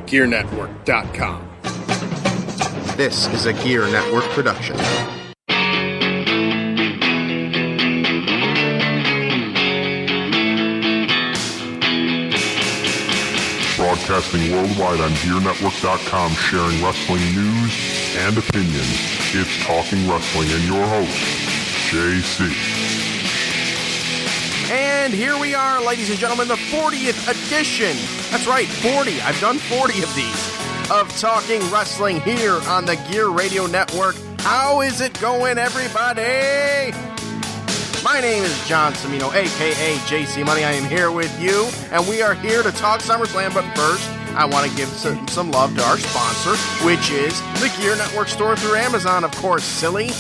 GearNetwork.com. This is a Gear Network production. Broadcasting worldwide on GearNetwork.com, sharing wrestling news and opinions. It's Talking Wrestling, and your host, JC. And here we are, ladies and gentlemen, the 40th edition. That's right, 40. I've done 40 of these of Talking Wrestling here on the Gear Radio Network. How is it going, everybody? My name is John Cimino, a.k.a. JC Money. I am here with you, and we are here to talk SummerSlam. But first, I want to give some love to our sponsor, which is the Gear Network store through Amazon, of course, silly.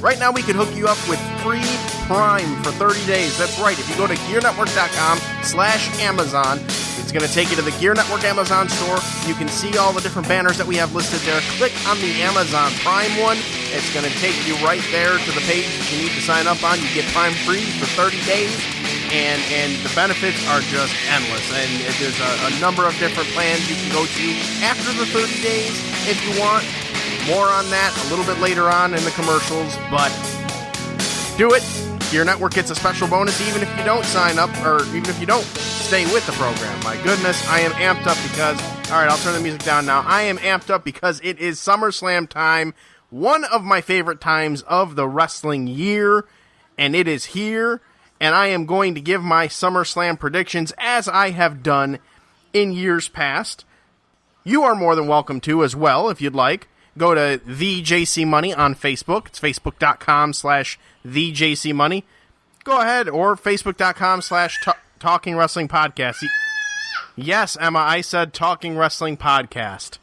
Right now, we can hook you up with free Prime for 30 days. That's right. If you go to GearNetwork.com/Amazon, it's going to take you to the Gear Network Amazon store. You can see all the different banners that we have listed there. Click on the Amazon Prime one. It's going to take you right there to the page that you need to sign up on. You get Prime free for 30 days, and the benefits are just endless. And there's a number of different plans you can go to after the 30 days if you want. More on that a little bit later on in the commercials, but do it. Gear Network gets a special bonus even if you don't sign up, or even if you don't stay with the program. My goodness, I am amped up because, alright, I'll turn the music down now. I am amped up because it is SummerSlam time, one of my favorite times of the wrestling year, and it is here, and I am going to give my SummerSlam predictions as I have done in years past. You are more than welcome to as well, if you'd like. Go to The JC Money on Facebook. It's facebook.com/The JC Go ahead, or facebook.com/Talking Wrestling Podcast. Yes, Emma, I said Talking Wrestling Podcast.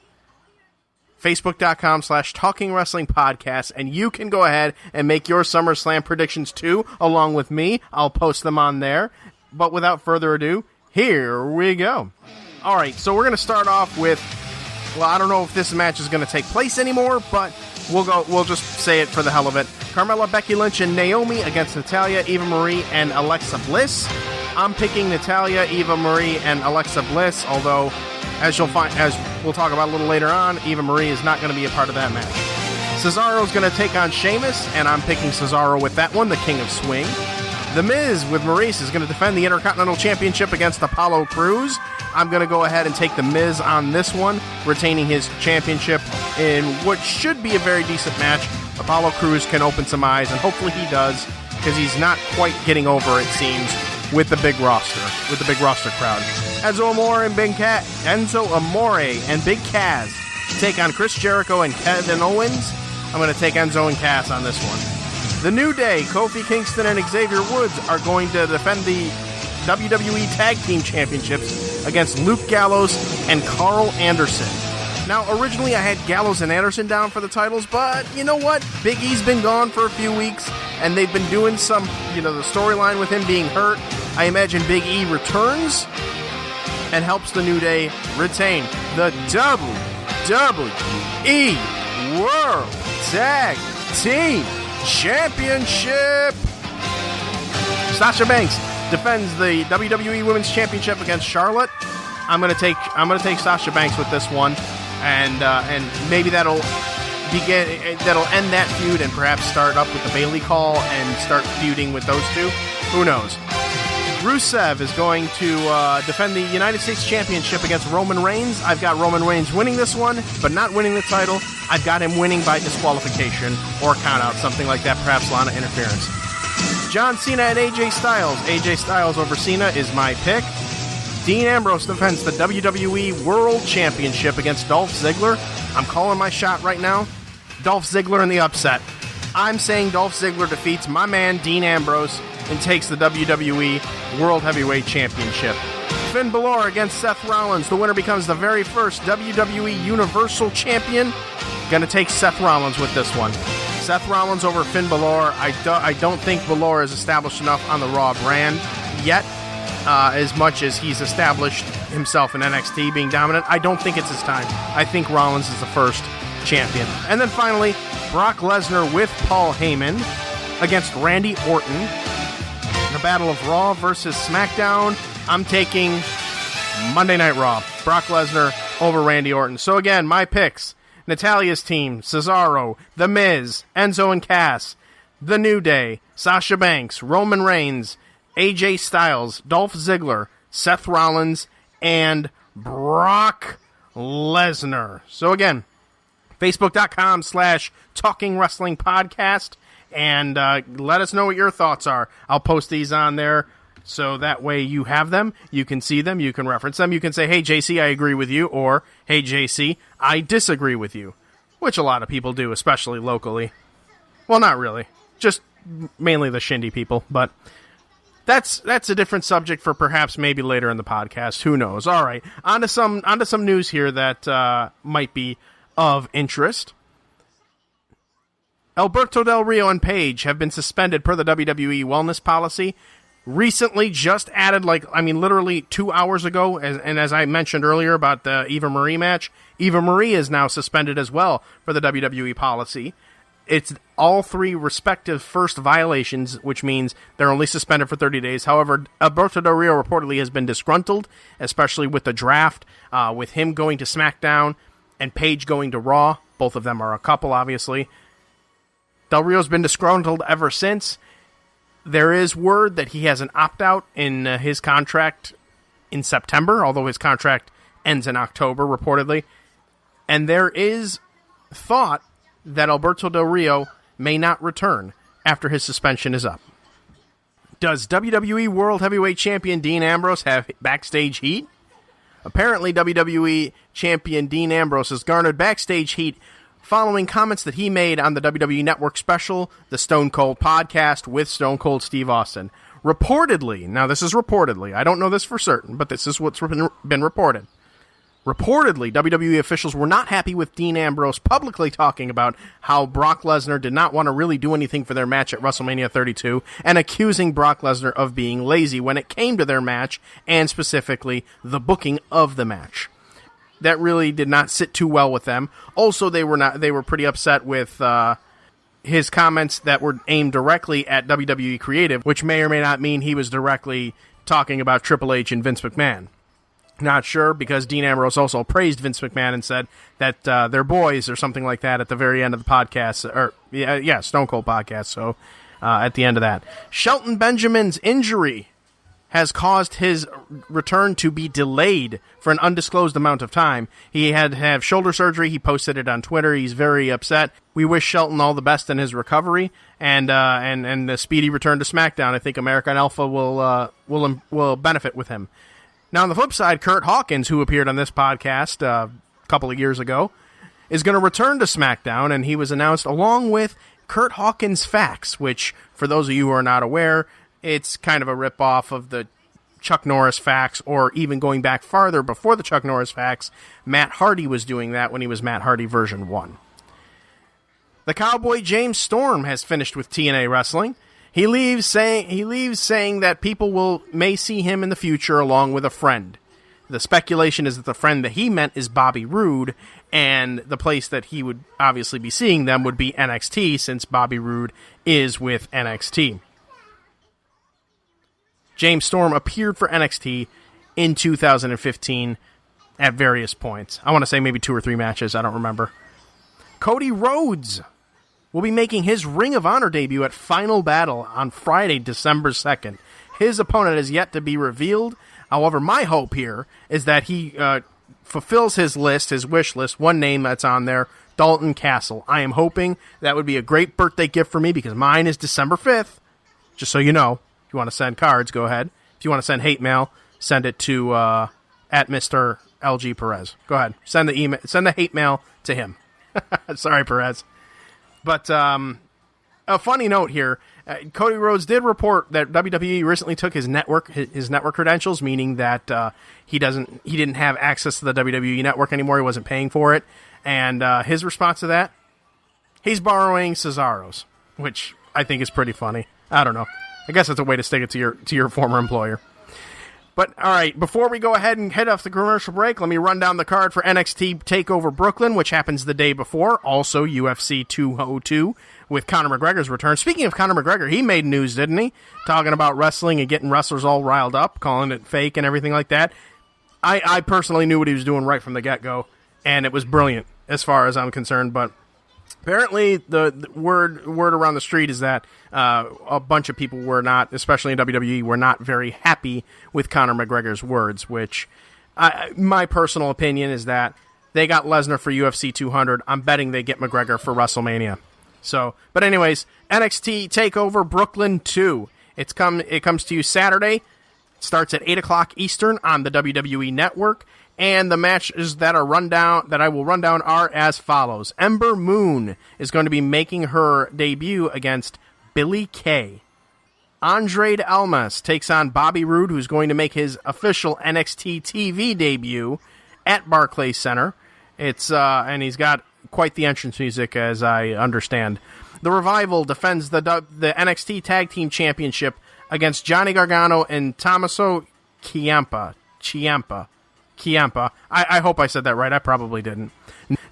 Facebook.com/Talking Wrestling Podcast, and you can go ahead and make your SummerSlam predictions too, along with me. I'll post them on there. But without further ado, here we go. All right, so we're going to start off with, well, I don't know if this match is going to take place anymore, but we'll just say it for the hell of it. Carmella, Becky Lynch, and Naomi against Natalya, Eva Marie, and Alexa Bliss. I'm picking Natalya, Eva Marie, and Alexa Bliss, although, as we'll talk about a little later on, Eva Marie is not going to be a part of that match. Cesaro's going to take on Sheamus, and I'm picking Cesaro with that one, the King of Swing. The Miz with Maurice is going to defend the Intercontinental Championship against Apollo Crews. I'm going to go ahead and take the Miz on this one, retaining his championship in what should be a very decent match. Apollo Crews can open some eyes, and hopefully he does, because he's not quite getting over, it seems, with the big roster crowd. Enzo Amore and Big Kaz take on Chris Jericho and Kevin Owens. I'm going to take Enzo and Cass on this one. The New Day, Kofi Kingston and Xavier Woods, are going to defend the WWE Tag Team Championships against Luke Gallows and Carl Anderson. Now, originally I had Gallows and Anderson down for the titles, but you know what? Big E's been gone for a few weeks, and they've been doing some, the storyline with him being hurt. I imagine Big E returns and helps the New Day retain the WWE World Tag Team Championship. Sasha Banks defends the WWE Women's Championship against Charlotte. I'm gonna take Sasha Banks with this one, and maybe that'll end that feud and perhaps start up with the Bayley call and start feuding with those two. Who knows? Rusev is going to defend the United States Championship against Roman Reigns. I've got Roman Reigns winning this one, but not winning the title. I've got him winning by disqualification or countout, something like that, perhaps Lana interference. John Cena and AJ Styles. AJ Styles over Cena is my pick. Dean Ambrose defends the WWE World Championship against Dolph Ziggler. I'm calling my shot right now. Dolph Ziggler in the upset. I'm saying Dolph Ziggler defeats my man Dean Ambrose and takes the WWE World Heavyweight Championship. Finn Balor against Seth Rollins. The winner becomes the very first WWE Universal Champion. Gonna take Seth Rollins with this one. Seth Rollins over Finn Balor. I don't think Balor is established enough on the Raw brand yet, as much as he's established himself in NXT being dominant. I don't think it's his time. I think Rollins is the first champion. And then finally, Brock Lesnar with Paul Heyman against Randy Orton. The Battle of Raw versus SmackDown. I'm taking Monday Night Raw. Brock Lesnar over Randy Orton. So again, my picks: Natalia's team, Cesaro, The Miz, Enzo and Cass, The New Day, Sasha Banks, Roman Reigns, AJ Styles, Dolph Ziggler, Seth Rollins, and Brock Lesnar. So again, Facebook.com/Talking Wrestling Podcast, and let us know what your thoughts are. I'll post these on there, so that way you have them, you can see them, you can reference them, you can say, hey, JC, I agree with you, or, hey, JC, I disagree with you, which a lot of people do, especially locally. Well, not really. Just mainly the shindy people, but that's a different subject for perhaps maybe later in the podcast. Who knows? All right, on to some news here that might be of interest. Alberto Del Rio and Paige have been suspended per the WWE wellness policy. Recently just added, literally 2 hours ago, and as I mentioned earlier about the Eva Marie match, Eva Marie is now suspended as well for the WWE policy. It's all three respective first violations, which means they're only suspended for 30 days. However, Alberto Del Rio reportedly has been disgruntled, especially with the draft, with him going to SmackDown and Paige going to Raw. Both of them are a couple, obviously. Del Rio's been disgruntled ever since. There is word that he has an opt-out in his contract in September, although his contract ends in October, reportedly. And there is thought that Alberto Del Rio may not return after his suspension is up. Does WWE World Heavyweight Champion Dean Ambrose have backstage heat? Apparently, WWE Champion Dean Ambrose has garnered backstage heat following comments that he made on the WWE Network special, the Stone Cold Podcast with Stone Cold Steve Austin. Reportedly, now this is reportedly, I don't know this for certain, but this is what's been reported. Reportedly, WWE officials were not happy with Dean Ambrose publicly talking about how Brock Lesnar did not want to really do anything for their match at WrestleMania 32 and accusing Brock Lesnar of being lazy when it came to their match and specifically the booking of the match. That really did not sit too well with them. Also, they were pretty upset with his comments that were aimed directly at WWE Creative, which may or may not mean he was directly talking about Triple H and Vince McMahon. Not sure, because Dean Ambrose also praised Vince McMahon and said that they're boys or something like that at the very end of the podcast, or Stone Cold Podcast. So at the end of that, Shelton Benjamin's injury has caused his return to be delayed for an undisclosed amount of time. He had to have shoulder surgery. He posted it on Twitter. He's very upset. We wish Shelton all the best in his recovery and the speedy return to SmackDown. I think American Alpha will benefit with him. Now, on the flip side, Kurt Hawkins, who appeared on this podcast a couple of years ago, is going to return to SmackDown, and he was announced along with Kurt Hawkins Facts, which, for those of you who are not aware, it's kind of a rip-off of the Chuck Norris Facts, or even going back farther before the Chuck Norris Facts. Matt Hardy was doing that when he was Matt Hardy version 1. The Cowboy James Storm has finished with TNA Wrestling. He leaves saying that people may see him in the future along with a friend. The speculation is that the friend that he meant is Bobby Roode, and the place that he would obviously be seeing them would be NXT, since Bobby Roode is with NXT. James Storm appeared for NXT in 2015 at various points. I want to say maybe 2 or 3 matches, I don't remember. Cody Rhodes will be making his Ring of Honor debut at Final Battle on Friday, December 2nd. His opponent is yet to be revealed. However, my hope here is that he fulfills his wish list, one name that's on there, Dalton Castle. I am hoping that would be a great birthday gift for me, because mine is December 5th. Just so you know, if you want to send cards, go ahead. If you want to send hate mail, send it to at Mr. LG Perez. Go ahead. Send the hate mail to him. Sorry, Perez. But a funny note here, Cody Rhodes did report that WWE recently took his network credentials, meaning that he didn't have access to the WWE Network anymore. He wasn't paying for it. And his response to that, he's borrowing Cesaro's, which I think is pretty funny. I don't know. I guess it's a way to stick it to your former employer. But, all right, before we go ahead and head off the commercial break, let me run down the card for NXT TakeOver Brooklyn, which happens the day before. Also, UFC 202 with Conor McGregor's return. Speaking of Conor McGregor, he made news, didn't he? Talking about wrestling and getting wrestlers all riled up, calling it fake and everything like that. I personally knew what he was doing right from the get-go, and it was brilliant as far as I'm concerned. But apparently the word around the street is that a bunch of people were not, especially in WWE, were not very happy with Conor McGregor's words, which my personal opinion is that they got Lesnar for UFC 200. I'm betting they get McGregor for WrestleMania. So, but anyways, NXT Takeover Brooklyn 2. It comes to you Saturday. It starts at 8 o'clock Eastern on the WWE Network. And the matches that I will run down are as follows. Ember Moon is going to be making her debut against Billie Kay. Andrade Almas takes on Bobby Roode, who's going to make his official NXT TV debut at Barclays Center. And he's got quite the entrance music, as I understand. The Revival defends the NXT Tag Team Championship against Johnny Gargano and Tommaso Ciampa. I hope I said that right. I probably didn't.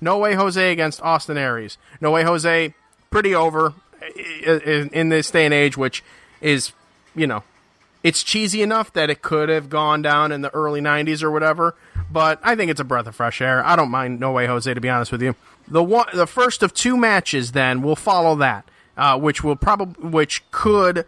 No Way Jose against Austin Aries. No Way Jose, pretty over in this day and age, which is, it's cheesy enough that it could have gone down in the early 90s or whatever, but I think it's a breath of fresh air. I don't mind No Way Jose, to be honest with you. The first of two matches then will follow that, which could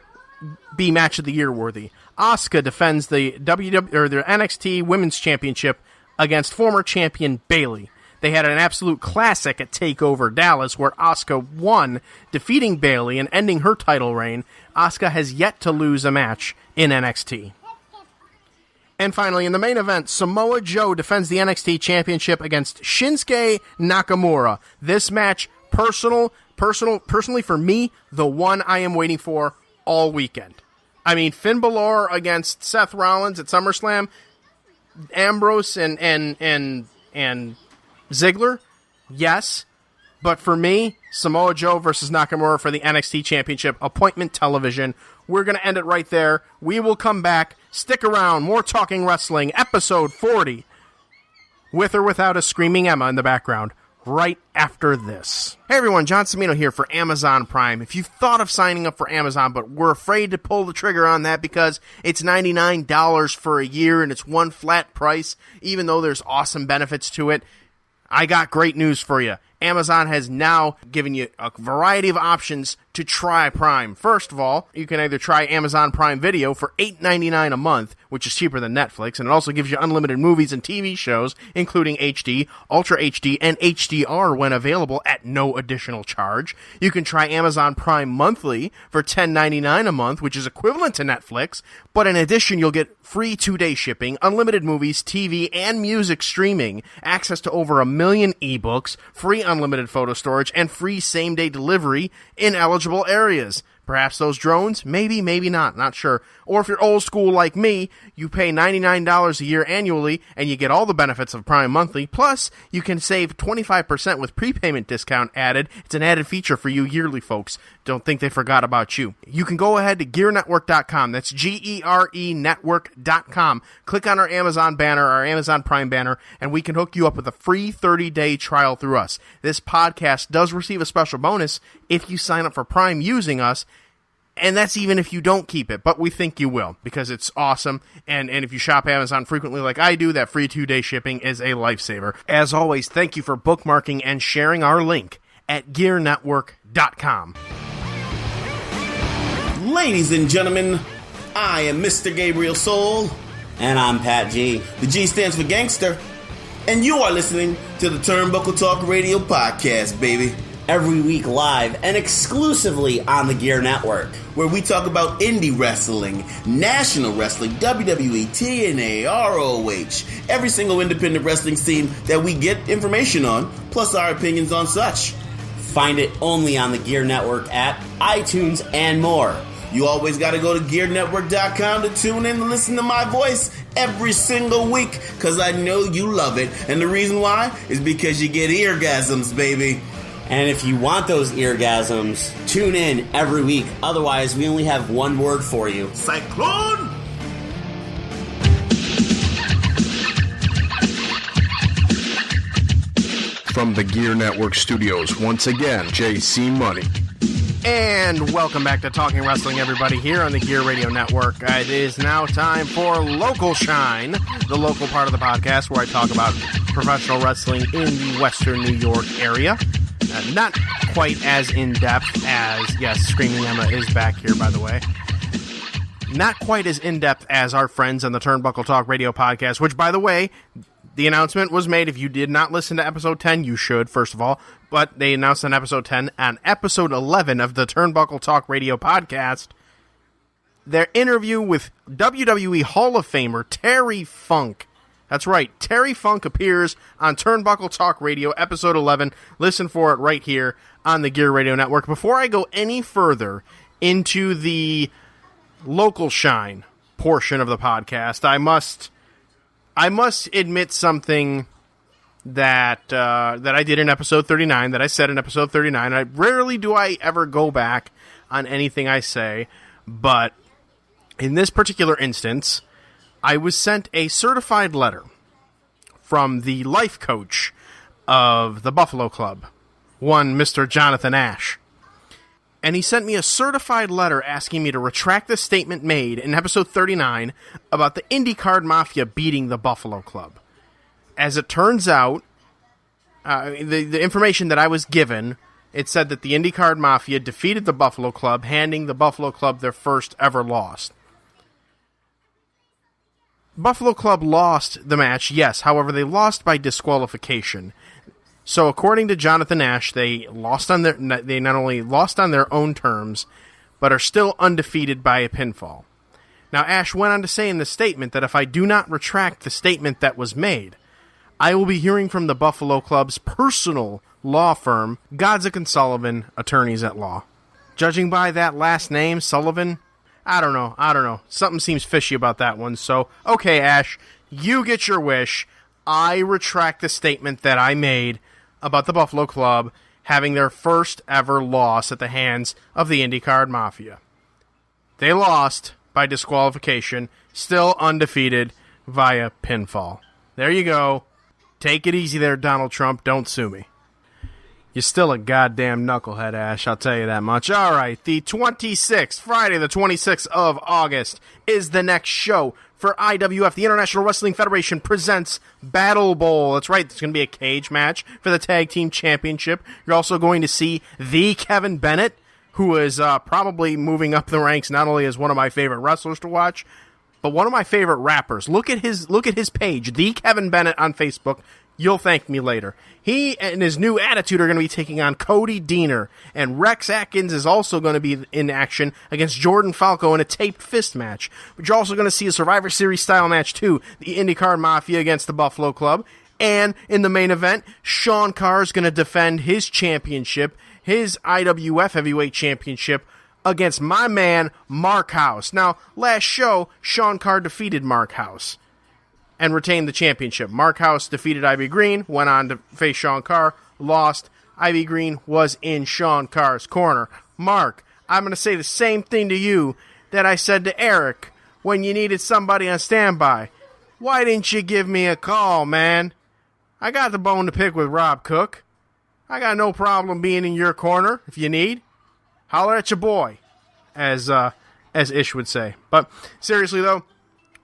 be match of the year worthy. Asuka defends the NXT Women's Championship against former champion Bayley. They had an absolute classic at TakeOver Dallas where Asuka won, defeating Bayley and ending her title reign. Asuka has yet to lose a match in NXT. And finally, in the main event, Samoa Joe defends the NXT Championship against Shinsuke Nakamura. This match, personally for me, the one I am waiting for all weekend. I mean, Finn Balor against Seth Rollins at SummerSlam, Ambrose and Ziggler, yes. But for me, Samoa Joe versus Nakamura for the NXT Championship, appointment television. We're going to end it right there. We will come back. Stick around. More Talking Wrestling, episode 40, with or without a screaming Emma in the background, right after this. Hey everyone, John Cimino here for Amazon Prime. If you've thought of signing up for Amazon but were afraid to pull the trigger on that because it's $99 for a year and it's one flat price, even though there's awesome benefits to it, I got great news for you. Amazon has now given you a variety of options to try Prime. First of all, you can either try Amazon Prime Video for $8.99 a month, which is cheaper than Netflix, and it also gives you unlimited movies and TV shows, including HD, Ultra HD, and HDR when available at no additional charge. You can try Amazon Prime Monthly for $10.99 a month, which is equivalent to Netflix, but in addition, you'll get free 2-day shipping, unlimited movies, TV, and music streaming, access to over 1 million ebooks, free unlimited photo storage, and free same-day delivery in eligible areas. Perhaps those drones? Maybe, maybe not. Not sure. Or if you're old school like me, you pay $99 a year annually, and you get all the benefits of Prime Monthly. Plus, you can save 25% with prepayment discount added. It's an added feature for you yearly folks. Don't think they forgot about you. You can go ahead to GearNetwork.com. That's GERE Network.com. Click on our Amazon banner, our Amazon Prime banner, and we can hook you up with a free 30-day trial through us. This podcast does receive a special bonus if you sign up for Prime using us, and that's even if you don't keep it, but we think you will, because it's awesome, and if you shop Amazon frequently like I do, that free 2-day shipping is a lifesaver. As always, thank you for bookmarking and sharing our link at GearNetwork.com. Ladies and gentlemen, I am Mr. Gabriel Soul. And I'm Pat G. The G stands for gangster. And you are listening to the Turnbuckle Talk Radio Podcast, baby. Every week live and exclusively on the Gear Network, where we talk about indie wrestling, national wrestling, WWE, TNA, ROH, every single independent wrestling scene that we get information on, plus our opinions on such. Find it only on the Gear Network app, iTunes, and more. You always got to go to GearNetwork.com to tune in and listen to my voice every single week, because I know you love it. And the reason why is because you get eargasms, baby. And if you want those eargasms, tune in every week. Otherwise, we only have one word for you. Cyclone! From the Gear Network studios, once again, JC Money. And welcome back to Talking Wrestling, everybody, here on the Gear Radio Network. It is now time for Local Shine, the local part of the podcast where I talk about professional wrestling in the Western New York area. Not quite as in-depth as, yes, Screaming Emma is back here, by the way. Not quite as in-depth as our friends on the Turnbuckle Talk Radio podcast, which, by the way, the announcement was made. If you did not listen to episode 10, you should, first of all. But they announced on episode 10, on episode 11 of the Turnbuckle Talk Radio podcast, their interview with WWE Hall of Famer Terry Funk. That's right, Terry Funk appears on Turnbuckle Talk Radio, episode 11. Listen for it right here on the Gear Radio Network. Before I go any further into the local shine portion of the podcast, I must admit something that I did in episode 39, that I said in episode 39. Rarely do I ever go back on anything I say, but in this particular instance, I was sent a certified letter from the life coach of the Buffalo Club, one Mr. Jonathan Ash. And he sent me a certified letter asking me to retract the statement made in episode 39 about the IndyCar Mafia beating the Buffalo Club. As it turns out, the information that I was given, it said that the IndyCar Mafia defeated the Buffalo Club, handing the Buffalo Club their first ever loss. Buffalo Club lost the match, yes. However, they lost by disqualification. So, according to Jonathan Ash, they not only lost on their own terms, but are still undefeated by a pinfall. Now, Ash went on to say in the statement that if I do not retract the statement that was made, I will be hearing from the Buffalo Club's personal law firm, Godzik and Sullivan, Attorneys at Law. Judging by that last name, Sullivan, I don't know. Something seems fishy about that one. So, okay, Ash, you get your wish. I retract the statement that I made about the Buffalo Club having their first ever loss at the hands of the IndyCar Mafia. They lost by disqualification, still undefeated via pinfall. There you go. Take it easy there, Donald Trump. Don't sue me. You're still a goddamn knucklehead, Ash, I'll tell you that much. All right, the 26th, Friday the 26th of August, is the next show for IWF. The International Wrestling Federation presents Battle Bowl. That's right, there's going to be a cage match for the Tag Team Championship. You're also going to see the Kevin Bennett, who is probably moving up the ranks not only as one of my favorite wrestlers to watch, but one of my favorite rappers. Look at his page, the Kevin Bennett on Facebook. You'll thank me later. He and his new attitude are going to be taking on Cody Deaner, and Rex Atkins is also going to be in action against Jordan Falco in a taped fist match. But you're also going to see a Survivor Series style match too, the IndyCar Mafia against the Buffalo Club. And in the main event, Sean Carr is going to defend his championship, his IWF Heavyweight Championship, against my man, Mark House. Now, last show, Sean Carr defeated Mark House and retained the championship. Mark House defeated Ivy Green, went on to face Sean Carr, lost. Ivy Green was in Sean Carr's corner. Mark, I'm going to say the same thing to you that I said to Eric when you needed somebody on standby. Why didn't you give me a call, man? I got the bone to pick with Rob Cook. I got no problem being in your corner if you need. Holler at your boy, as Ish would say. But seriously, though,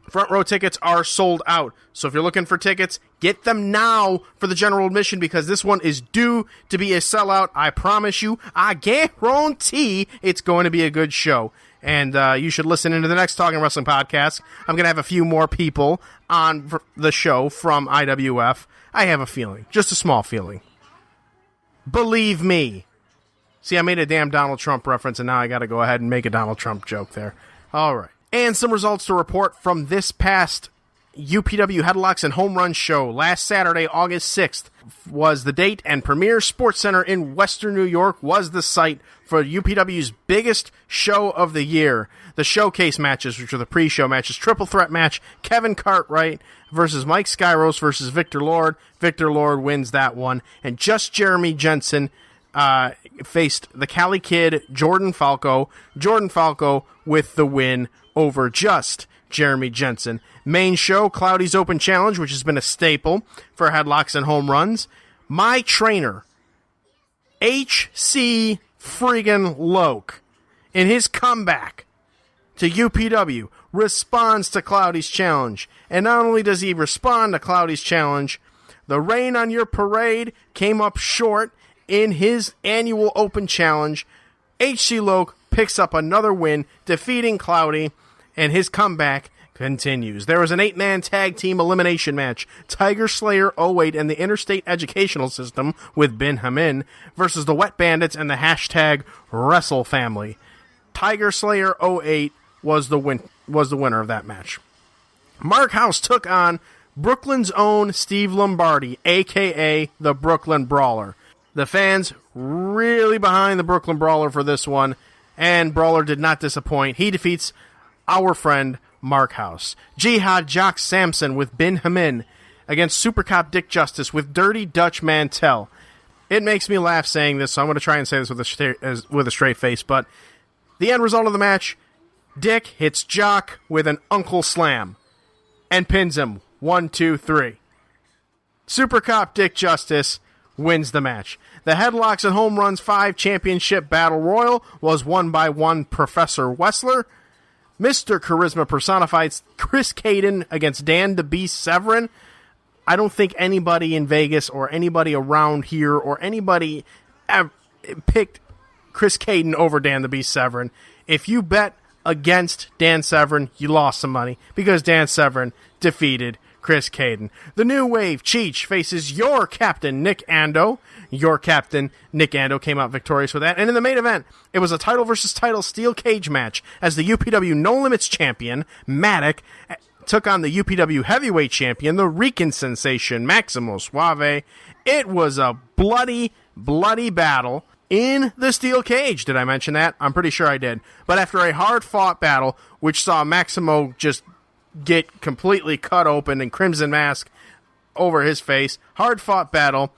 front row tickets are sold out. So if you're looking for tickets, get them now for the general admission, because this one is due to be a sellout. I promise you, I guarantee it's going to be a good show. And you should listen into the next Talking Wrestling podcast. I'm going to have a few more people on the show from IWF. I have a feeling, just a small feeling. Believe me. See, I made a damn Donald Trump reference, and now I got to go ahead and make a Donald Trump joke there. All right. And some results to report from this past UPW Headlocks and Home Run show. Last Saturday, August 6th, was the date, and Premier Sports Center in Western New York was the site for UPW's biggest show of the year. The showcase matches, which are the pre-show matches, triple threat match, Kevin Cartwright versus Mike Skyros versus Victor Lord. Victor Lord wins that one. And just Jeremy Jensen faced the Cali Kid, Jordan Falco. Jordan Falco with the win over just Jeremy Jensen. Main show, Cloudy's Open Challenge, which has been a staple for Headlocks and Home Runs. My trainer, H.C. friggin' Loke, in his comeback to UPW, responds to Cloudy's challenge. And not only does he respond to Cloudy's challenge, the rain on your parade came up short in his annual open challenge. HC Loke picks up another win, defeating Cloudy, and his comeback continues. There was an 8-man tag team elimination match. Tiger Slayer 08 and the Interstate Educational System with Bin Hamin versus the Wet Bandits and the hashtag Wrestle Family. Tiger Slayer 08 was the winner of that match. Mark House took on Brooklyn's own Steve Lombardi, a.k.a. the Brooklyn Brawler. The fans really behind the Brooklyn Brawler for this one, and Brawler did not disappoint. He defeats our friend Mark House. Jihad Jock Sampson with Bin Hamin against Super Cop Dick Justice with Dirty Dutch Mantel. It makes me laugh saying this, so I'm going to try and say this with a straight face, but the end result of the match, Dick hits Jock with an Uncle Slam and pins him 1, 2, 3. Super Cop Dick Justice wins the match. The Headlocks and Home Runs 5 Championship Battle Royal was won by one Professor Wessler. Mr. Charisma personified Chris Caden against Dan the Beast Severin. I don't think anybody in Vegas or anybody around here or anybody picked Chris Caden over Dan the Beast Severin. If you bet against Dan Severin, you lost some money because Dan Severin defeated Chris Caden. The New Wave Cheech faces your captain, Nick Ando. Your captain, Nick Ando, came out victorious with that. And in the main event, it was a title versus title steel cage match as the UPW No Limits champion, Matic, took on the UPW heavyweight champion, the Rican sensation, Maximo Suave. It was a bloody, bloody battle in the steel cage. Did I mention that? I'm pretty sure I did. But after a hard-fought battle, which saw Maximo just get completely cut open and Crimson Mask over his face, hard-fought battle,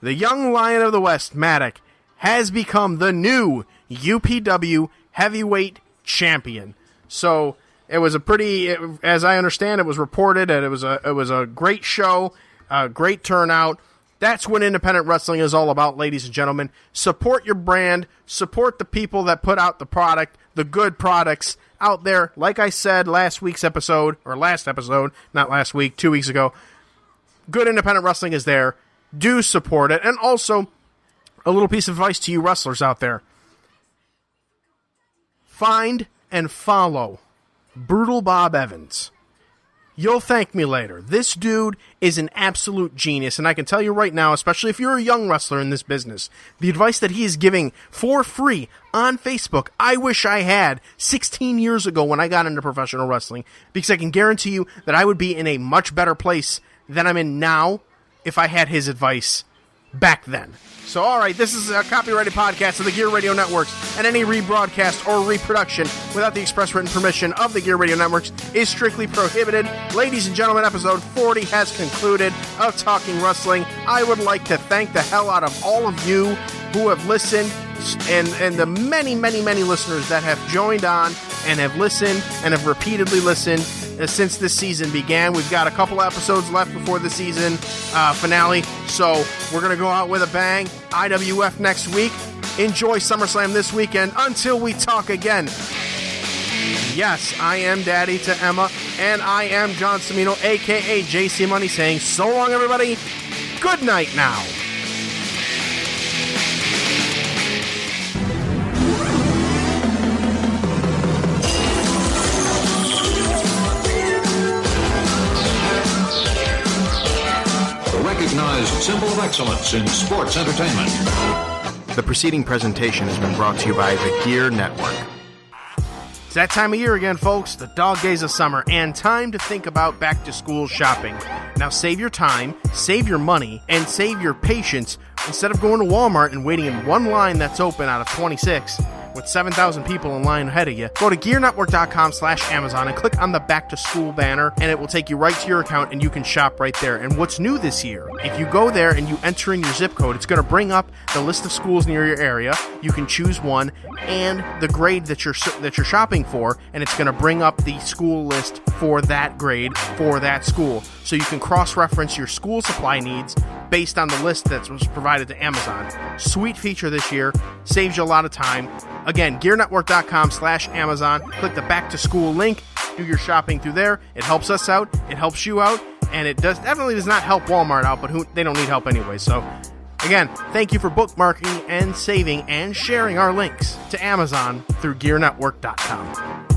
the young Lion of the West, Matic, has become the new UPW heavyweight champion. So it was a pretty, as I understand, it was reported that it was a great show, a great turnout. That's what independent wrestling is all about, ladies and gentlemen. Support your brand, support the people that put out the product, the good products out there. Like I said last episode, 2 weeks ago, good independent wrestling is there. Do support it. And also, a little piece of advice to you wrestlers out there. Find and follow Brutal Bob Evans. You'll thank me later. This dude is an absolute genius, and I can tell you right now, especially if you're a young wrestler in this business, the advice that he is giving for free on Facebook, I wish I had 16 years ago when I got into professional wrestling, because I can guarantee you that I would be in a much better place than I'm in now if I had his advice back then. So, alright, this is a copyrighted podcast of the Gear Radio Networks, and any rebroadcast or reproduction without the express written permission of the Gear Radio Networks is strictly prohibited. Ladies and gentlemen, episode 40 has concluded of Talking Wrestling. I would like to thank the hell out of all of you who have listened, and the many, many, many listeners that have joined on and have listened and have repeatedly listened since this season began. We've got a couple episodes left before the season finale, so we're going to go out with a bang. IWF next week. Enjoy SummerSlam this weekend. Until we talk again. Yes, I am Daddy to Emma, and I am John Cimino, a.k.a. JC Money, saying so long, everybody. Good night now. Recognized symbol of excellence in sports entertainment. The preceding presentation has been brought to you by the Gear Network. It's that time of year again, folks, the dog days of summer, and time to think about back-to-school shopping. Now save your time, save your money, and save your patience instead of going to Walmart and waiting in one line that's open out of 26 with 7,000 people in line ahead of you. Go to GearNetwork.com/Amazon and click on the Back to School banner, and it will take you right to your account, and you can shop right there. And what's new this year If you go there and you enter in your zip code, it's going to bring up the list of schools near your area. You can choose one and the grade that you're shopping for, and it's going to bring up the school list for that grade for that school. So you can cross-reference your school supply needs based on the list that was provided to Amazon. Sweet feature this year. Saves you a lot of time. Again, gearnetwork.com/Amazon. Click the back to school link. Do your shopping through there. It helps us out. It helps you out. And it definitely does not help Walmart out, but they don't need help anyway. So, again, thank you for bookmarking and saving and sharing our links to Amazon through gearnetwork.com.